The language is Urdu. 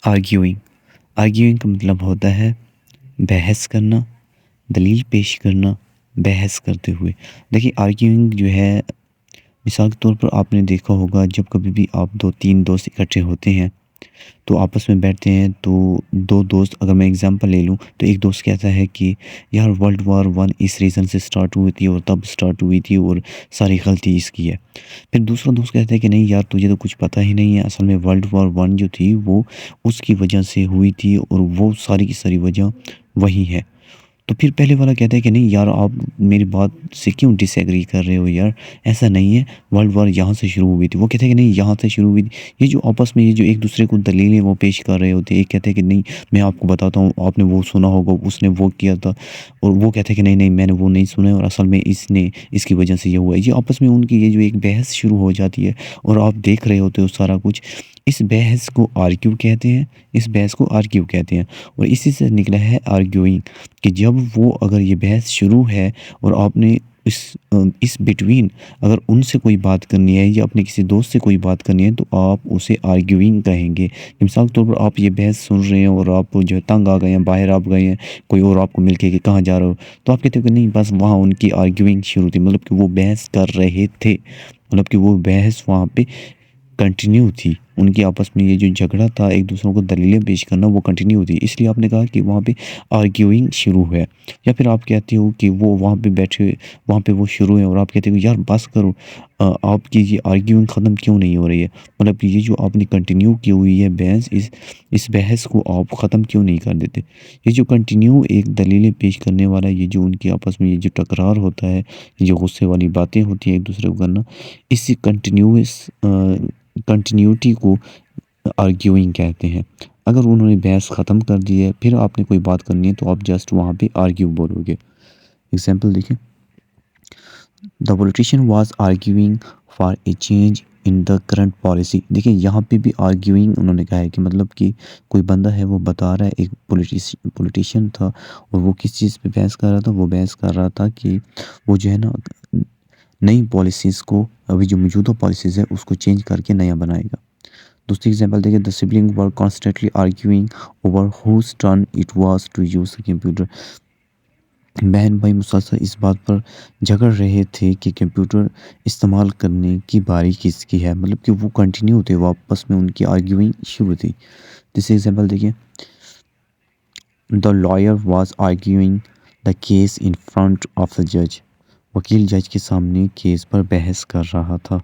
آرگیوئنگ کا مطلب ہوتا ہے بحث کرنا، دلیل پیش کرنا، بحث کرتے ہوئے۔ دیکھیے آرگیوئنگ جو ہے، مثال کے طور پر آپ نے دیکھا ہوگا جب کبھی بھی آپ 2-3 دوست اکٹھے ہوتے ہیں تو آپس میں بیٹھتے ہیں، تو دو دوست، اگر میں اگزامپل لے لوں تو ایک دوست کہتا ہے کہ یار World War I اس ریزن سے سٹارٹ ہوئی تھی اور تب سٹارٹ ہوئی تھی اور ساری غلطی اس کی ہے۔ پھر دوسرا دوست کہتا ہے کہ نہیں یار تجھے تو کچھ پتہ ہی نہیں ہے، اصل میں World War I جو تھی وہ اس کی وجہ سے ہوئی تھی اور وہ ساری کی ساری وجہ وہی ہے۔ تو پھر پہلے والا کہتا ہے کہ نہیں یار آپ میری بات سے کیوں ڈس ایگری کر رہے ہو یار، ایسا نہیں ہے، ورلڈ وار یہاں سے شروع ہوئی تھی۔ وہ کہتے ہیں کہ نہیں یہاں سے شروع ہوئی تھی۔ یہ جو آپس میں یہ جو ایک دوسرے کو دلیلیں وہ پیش کر رہے ہوتے ہیں، ایک کہتے ہیں کہ نہیں میں آپ کو بتاتا ہوں، آپ نے وہ سنا ہوگا اس نے وہ کیا تھا، اور وہ کہتے ہیں کہ نہیں نہیں میں نے وہ نہیں سنا ہے اور اصل میں اس کی وجہ سے یہ ہوا ہے۔ یہ آپس میں ان کی یہ جو ایک بحث شروع ہو جاتی ہے اور آپ دیکھ رہے ہوتے ہو سارا کچھ، اس بحث کو آرگیو کہتے ہیں، اور اسی سے نکلا ہے آرگیوئنگ، کہ جب وہ اگر یہ بحث شروع ہے اور آپ نے اس بٹوین اگر ان سے کوئی بات کرنی ہے یا اپنے کسی دوست سے کوئی بات کرنی ہے تو آپ اسے آرگیوئنگ کہیں گے۔ مثال کے طور پر آپ یہ بحث سن رہے ہیں اور آپ جو ہے تنگ آ گئے ہیں، باہر آپ گئے ہیں، کوئی اور آپ کو مل کے کہ کہاں جا رہے ہو، تو آپ کہتے ہو کہ نہیں بس وہاں ان کی آرگیوئنگ شروع تھی، مطلب کہ وہ بحث کر رہے تھے، مطلب کہ وہ بحث وہاں پہ کنٹینیو تھی، ان کی آپس میں یہ جو جھگڑا تھا ایک دوسروں کو دلیلیں پیش کرنا وہ کنٹینیو تھی، اس لیے آپ نے کہا کہ وہاں پہ آرگیوئنگ شروع ہے۔ یا پھر آپ کہتے ہو کہ وہ وہاں پہ بیٹھے، وہاں پہ وہ شروع ہے اور آپ کہتے ہو یار بس کرو، آپ کی یہ آرگیوئنگ ختم کیوں نہیں ہو رہی ہے، مطلب کہ یہ جو آپ نے کنٹینیو کی ہوئی ہے بحث، اس بحث کو آپ ختم کیوں نہیں کر دیتے۔ یہ جو کنٹینیو ایک دلیلیں پیش کرنے والا، یہ جو ان کی آپس میں یہ جو ٹکرار ہوتا ہے، یہ جو غصے والی باتیں ہوتی ہیں ایک دوسرے کو کرنا، اسی کنٹینیوٹی کو آرگیوئنگ کہتے ہیں۔ اگر انہوں نے بحث ختم کر دی ہے، پھر آپ نے کوئی بات کرنی ہے تو آپ جسٹ وہاں پہ آرگیو بولو گے۔ ایگزامپل دیکھیں، the politician was arguing for a change in the current policy. دیکھیں یہاں پہ بھی آرگیوئنگ انہوں نے کہا ہے کہ مطلب کہ کوئی بندہ ہے وہ بتا رہا ہے، ایک پولیٹیشین تھا اور وہ کس چیز پہ بحث کر رہا تھا، وہ بحث کر رہا تھا کہ وہ جو ہے نا نئی پالیسیز کو، ابھی جو موجودہ پالیسیز ہے اس کو چینج کر کے نیا بنائے گا۔ دوسری ایگزامپل دیکھیں، the sibling were constantly arguing over whose turn it was to use the computer. بہن بھائی مسلسل اس بات پر جھگڑ رہے تھے کہ کمپیوٹر استعمال کرنے کی باری کس کی ہے، مطلب کہ وہ کنٹینیو تھے، واپس میں ان کی آرگیوئنگ شروع تھی۔ تیسری ایگزامپل دیکھیں، the lawyer was arguing the case in front of the جج۔ وکیل جج کے سامنے کیس پر بحث کر رہا تھا۔